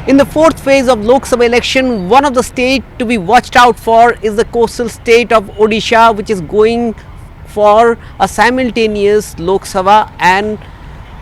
In the fourth phase of Lok Sabha election, one of the states to be watched out for is the coastal state of Odisha, which is going for a simultaneous Lok Sabha and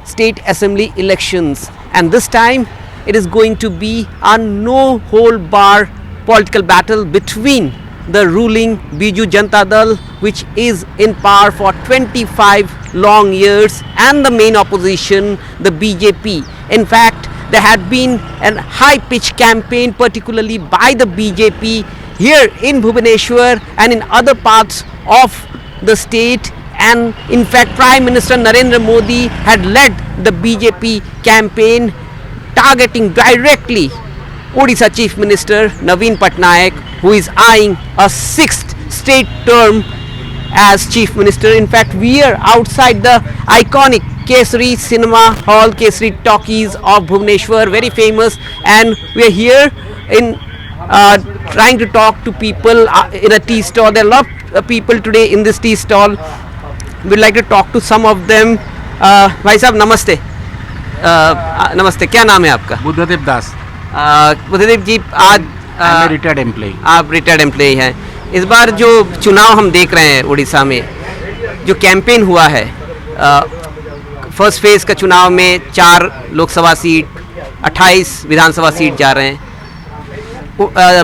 state assembly elections. And this time it is going to be a no hold bar political battle between the ruling Biju Janata Dal, which is in power for 25 long years, and the main opposition, the BJP. In fact, there had been a high-pitched campaign, particularly by the BJP here in Bhubaneswar and in other parts of the state. And in fact, Prime Minister Narendra Modi had led the BJP campaign, targeting directly Odisha Chief Minister Naveen Patnaik, who is eyeing a 6th state term as Chief Minister. In fact, we are outside the iconic Kesari Cinema Hall, Kesari Talkies of Bhubaneswar, very famous, and we are here in trying to talk to people in a tea stall. There are a lot of people today in this tea stall. We'd like to talk to some of them. भाई साहब नमस्ते. नमस्ते, क्या नाम है आपका? बुद्धदेव दास. बुद्धदेव जी, आज retired employ. आप रिटायर्ड एम्प्लॉय हैं. इस बार जो चुनाव हम देख रहे हैं उड़ीसा में, जो कैंपेन हुआ है, फर्स्ट फेज का चुनाव में 4 लोकसभा सीट, 28 विधानसभा सीट जा रहे हैं.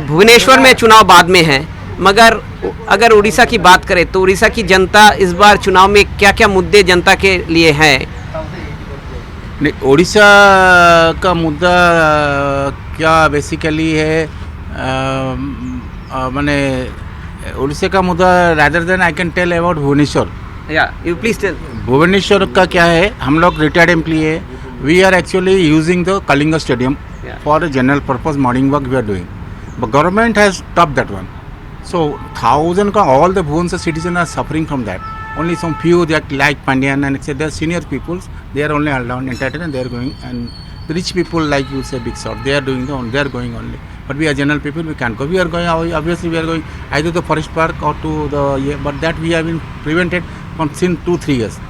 भुवनेश्वर में चुनाव बाद में है, मगर अगर उड़ीसा की बात करें तो उड़ीसा की जनता इस बार चुनाव में क्या क्या मुद्दे जनता के लिए हैं? उड़ीसा का मुद्दा क्या बेसिकली है, माने उड़ीसा का मुद्दा rather than I can tell about Bhubaneswar. या यू प्लीज टेल. भुवनेश्वर का क्या है, हम लोग रिटायर्ड एम्प्लॉय है. We are actually using the Kalinga stadium for general purpose morning work we are doing. But government has stop that one. So 1,000 ka all the Bhubaneswar citizens are suffering from that. Only some few that like Pandian and etc. They are senior peoples. They are only allowed entertained and they are going. And the rich people like you say big shot, they are doing the they are going only. But we are general people, we can't go. We are going obviously we are going either to the forest park or to the but that we have been prevented from since 2-3 years.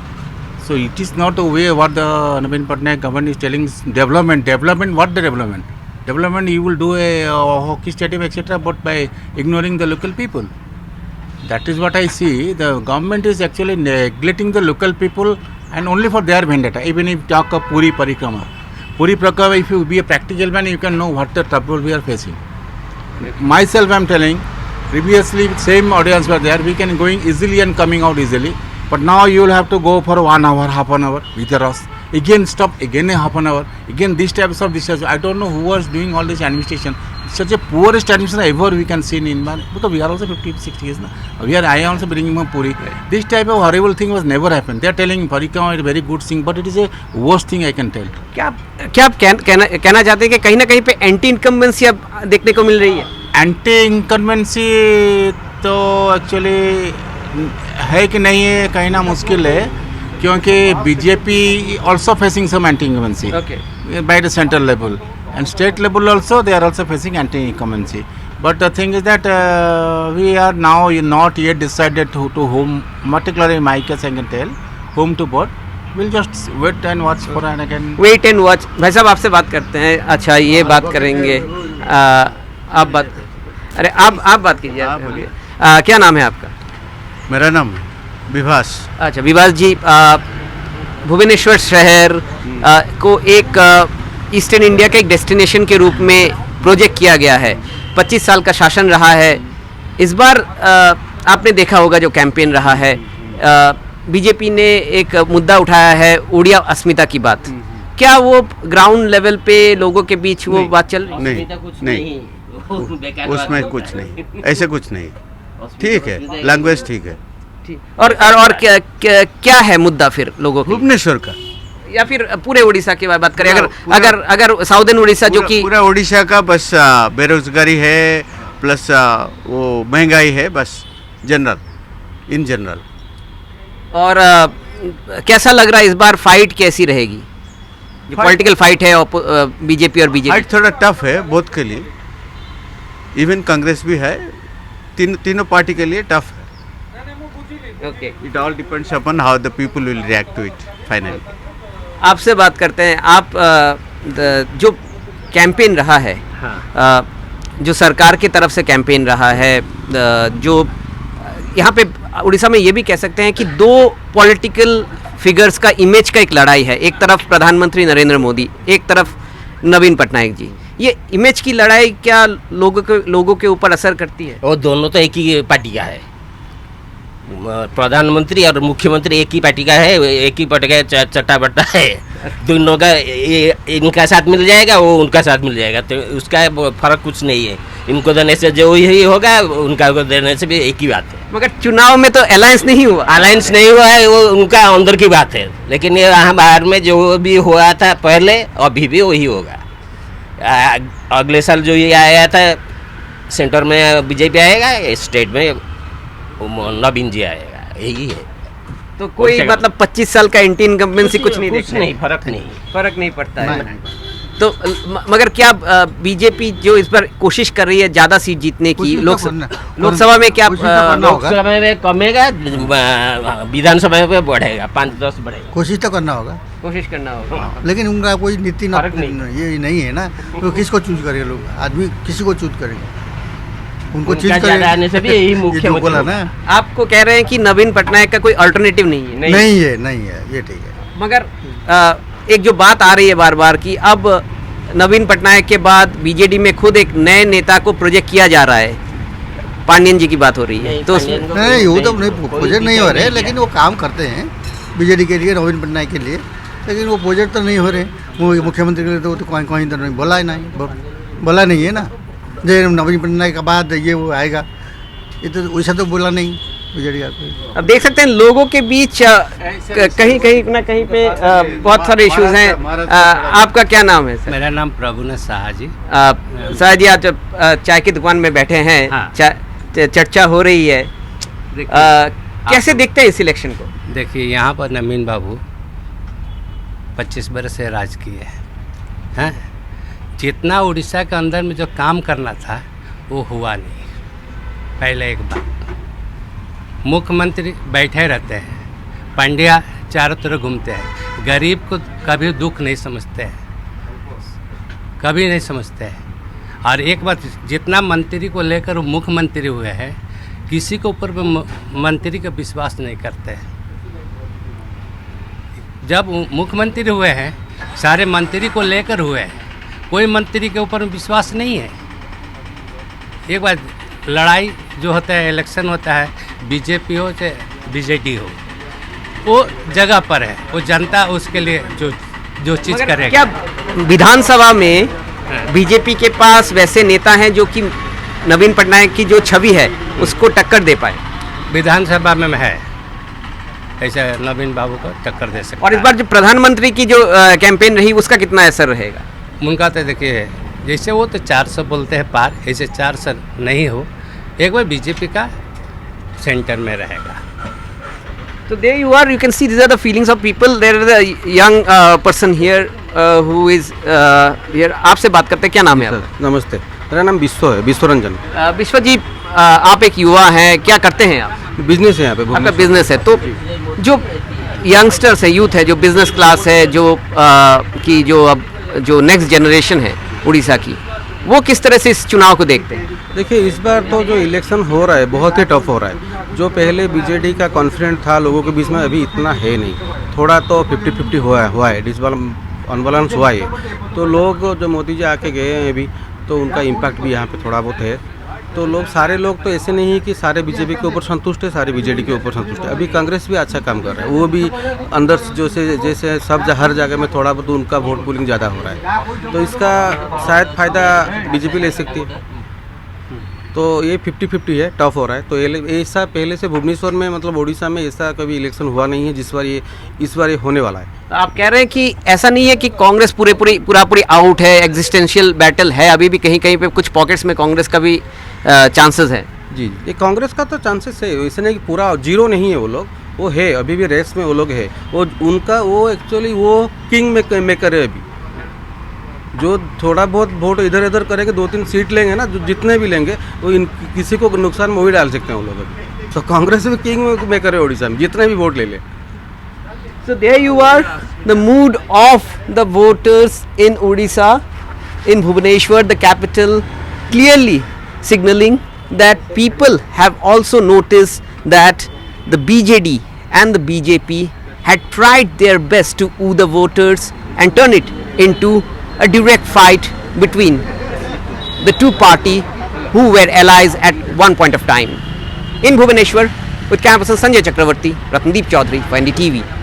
So it is not the way what the Naveen Patnaik government is telling development. What the development? Development, you will do a hockey stadium etc. but by ignoring the local people. That is what I see. The government is actually neglecting the local people and only for their vendetta. Even if you talk of Puri Parikrama, if you be a practical man, you can know what the trouble we are facing. Myself I am telling, previously same audience were there, we can going easily and coming out easily, but now you will have to go for 1 hour, half an hour with the rush. Again stop, again a half an hour, again these types of this. I don't know who was doing all this administration. Such a poorest administration ever we can see in India, because we are also 50-60 years now. I am also bringing my Puri. This type of horrible thing was never happened. They are telling Parikama is a very good thing, but it is a worst thing I can tell. क्या आप कहना चाहते हैं कि कहीं ना कहीं पे एंटी इनकम्बेंसी अब देखने को मिल रही है? एंटी इनकम्बेंसी तो एक्चुअली है कि नहीं है कहना मुश्किल है, क्योंकि BJP also facing some anti-incumbency by the central level and state level also they are also facing anti-incumbency. But the thing is that we are now not yet decided to whom, particularly in my case I can tell whom to vote. We'll just wait and watch for and again. Wait and watch. भाई साहब आपसे बात करते हैं. अच्छा, ये बात करेंगे. आप बात कीजिए. क्या नाम है आपका? मेरा नाम विभास. अच्छा विभास जी, भुवनेश्वर शहर को एक ईस्टर्न इंडिया के एक डेस्टिनेशन के रूप में प्रोजेक्ट किया गया है. 25 साल का शासन रहा है. इस बार आपने देखा होगा जो कैंपेन रहा है, बीजेपी ने एक मुद्दा उठाया है उड़िया अस्मिता की बात. क्या वो ग्राउंड लेवल पे लोगों के बीच वो बात चल रही है? नहीं, उसमें कुछ नहीं, ऐसे कुछ नहीं. ठीक है, लैंग्वेज ठीक है. और क्या है मुद्दा फिर लोगों को? भुवनेश्वर का या फिर पूरे उड़ीसा की बात करें, अगर साउदर्न उड़ीसा जो कि पूरा उड़ीसा का बस बेरोजगारी है प्लस वो महंगाई है, बस इन जनरल. और कैसा लग रहा है इस बार फाइट कैसी रहेगी? जो पॉलिटिकल फाइट है बीजेपी और बीजेपी, फाइट थोड़ा टफ है बोथ के लिए. इवन कांग्रेस भी है, तीनों पार्टी के लिए टफ है. Okay, it all depends upon how the people will react to it finally. आपसे बात करते हैं. आप जो कैंपेन रहा है, जो सरकार की तरफ से कैंपेन रहा है, जो यहाँ पे उड़ीसा में ये भी कह सकते हैं कि दो पॉलिटिकल फिगर्स का इमेज का एक लड़ाई है, एक तरफ प्रधानमंत्री नरेंद्र मोदी, एक तरफ नवीन पटनायक जी। ये इमेज की लड़ाई क्या लोगों के ऊपर असर करती है? और दोनों तो एक ही पार्टी का है, प्रधानमंत्री और मुख्यमंत्री एक ही पार्टी का है, एक ही पार्टी का चट्टा बट्टा है, दोनों का इनका साथ मिल जाएगा, वो उनका साथ मिल जाएगा, तो उसका फर्क कुछ नहीं है। इनको देने से जो यही होगा, उनका को देने से भी एक ही बात है। मगर चुनाव में तो अलायंस नहीं हुआ। अलायंस नहीं हुआ है, वो उनका अंदर की बात है, लेकिन ये यहाँ बाहर में जो भी हुआ था पहले, अभी भी वही होगा। अगले साल जो ये आया था, सेंटर में बीजेपी आएगा, स्टेट में नवीन जी आएगा, यही है। तो कोई मतलब 25 साल का एंटी इनकम्बेंसी कुछ नहीं देखते? नहीं, फर्क नहीं पड़ता है। तो मगर क्या बीजेपी जो इस पर कोशिश कर रही है ज्यादा सीट जीतने की, लोकसभा में क्या लोकसभा में कमेगा, विधानसभा में बढ़ेगा, 5-10 बढ़ेगा। कोशिश तो करना होगा, लेकिन उनका कोई नीति ये नहीं है ना, तो किसको चूज करेंगे लोग? आदमी किसी को चूज करेंगे, उनको चूज करने से भी यही मुख्य बोला ना। आपको कह रहे हैं कि नवीन पटनायक का कोई अल्टरनेटिव नहीं है? नहीं है, ये ठीक है। मगर एक जो बात आ रही है बार बार कि अब नवीन पटनायक के बाद बीजेडी में खुद एक नए नेता को प्रोजेक्ट किया जा रहा है, पांडियन जी की बात हो रही है। तो नहीं, वो तो प्रोजेक्ट नहीं हो रहे, लेकिन वो काम करते हैं बीजेडी के लिए, नवीन पटनायक के लिए, लेकिन वो प्रोजेक्ट तो नहीं हो रहे। वो मुख्यमंत्री के लिए तो कहीं तो नहीं बोला नहीं है ना, जो नवीन पटनायक के बाद ये वो आएगा, ये तो वैसा तो बोला नहीं बीजेडी का कोई। अब देख सकते हैं लोगों के बीच कहीं ना कहीं पे बहुत सारे इश्यूज हैं। आपका क्या नाम है सर? मेरा नाम प्रभुनाथ शाह जी। शाह जी, आप चाय की दुकान में बैठे हैं, हाँ। चर्चा हो रही है, कैसे देखते हैं इस इलेक्शन को? देखिए, यहाँ पर नवीन बाबू 25 बरस से राज किए हैं। जितना उड़ीसा के अंदर में जो काम करना था वो हुआ नहीं। पहले एक बात, मुख्यमंत्री बैठे रहते हैं, पंडिया चारों तरफ घूमते हैं, गरीब को कभी दुख नहीं समझते हैं, कभी नहीं समझते हैं। और एक बात, जितना मंत्री को लेकर वो मुख्यमंत्री हुए हैं, किसी के ऊपर भी मंत्री का विश्वास नहीं करते हैं। जब मुख्यमंत्री हुए हैं, सारे मंत्री को लेकर हुए हैं, कोई मंत्री के ऊपर विश्वास नहीं है। एक बात, लड़ाई जो होता है, इलेक्शन होता है, बीजेपी हो चाहे बीजेडी हो, वो जगह पर है, वो जनता उसके लिए जो चीज़ करेगा। क्या विधानसभा में बीजेपी के पास वैसे नेता हैं जो कि नवीन पटनायक की जो छवि है उसको टक्कर दे पाए? विधानसभा में है, ऐसे नवीन बाबू को टक्कर दे सकते। और इस बार जो प्रधानमंत्री की जो कैंपेन रही उसका कितना असर रहेगा? उनका तो देखिए, जैसे वो तो 400 बोलते हैं पार, ऐसे 400 नहीं हो, एक बार बीजेपी का सेंटर में रहेगा। So there you are, you can see these are the feelings of people. There is a young person here who is here. आपसे बात करते हैं, क्या नाम है आपका? नमस्ते, मेरा नाम विश्व है, विश्व रंजन। विश्व जी, आप एक युवा हैं, क्या करते हैं आप? बिजनेस है यहाँ पे। आपका बिजनेस है, तो जो यंगस्टर्स है, यूथ है, जो बिजनेस क्लास है, जो की जो अब जो नेक्स्ट जनरेशन है उड़ीसा की, वो किस तरह से इस चुनाव को देखते हैं? देखिए, इस बार तो जो इलेक्शन हो रहा है बहुत ही टफ हो रहा है। जो पहले बीजेडी का कॉन्फिडेंट था लोगों के बीच में, अभी इतना है नहीं, थोड़ा तो 50-50 हुआ है, इस बार अनबैलेंस हुआ है। तो लोग जो मोदी जी आके गए हैं अभी, तो उनका इम्पैक्ट भी यहाँ पे थोड़ा बहुत है। तो लोग, सारे लोग तो ऐसे नहीं है कि सारे बीजेपी के ऊपर संतुष्ट है, सारे बीजेडी के ऊपर संतुष्ट है। अभी कांग्रेस भी अच्छा काम कर रहा है, वो भी अंदर जैसे सब हर जगह में थोड़ा बहुत उनका वोट पुलिंग ज़्यादा हो रहा है, तो इसका शायद फ़ायदा बीजेपी ले सकती है। तो ये 50-50 है, टफ हो रहा है। तो ऐसा पहले से भुवनेश्वर में, मतलब उड़ीसा में ऐसा कभी इलेक्शन हुआ नहीं है इस बार ये होने वाला है। तो आप कह रहे हैं कि ऐसा नहीं है कि कांग्रेस पूरी आउट है, एग्जिस्टेंशियल बैटल है, अभी भी कहीं कहीं पे कुछ पॉकेट्स में कांग्रेस का भी चांसेस है? जी, ये कांग्रेस का तो चांसेस है, ऐसे नहीं कि पूरा जीरो नहीं है। वो लोग, वो है, अभी भी रेस में वो लोग है। वो उनका, वो एक्चुअली वो किंग मेकर है। अभी जो थोड़ा बहुत वोट इधर उधर करेंगे, 2-3 सीट लेंगे ना, जो जितने भी लेंगे, वो किसी को नुकसान में भी डाल सकते हैं वो लोग। अभी तो कांग्रेस में किंग मेकर है उड़ीसा में, जितने भी वोट ले ले। So there you are, the mood of the voters in Odisha. in Bhubaneswar, the capital, clearly signaling that people have also noticed that the BJD and the BJP had tried their best to woo the voters and turn it into a direct fight between the two parties who were allies at one point of time. In Bhubaneswar, with camera person Sanjay Chakravarti, Ratndeep Chaudhary for NDTV.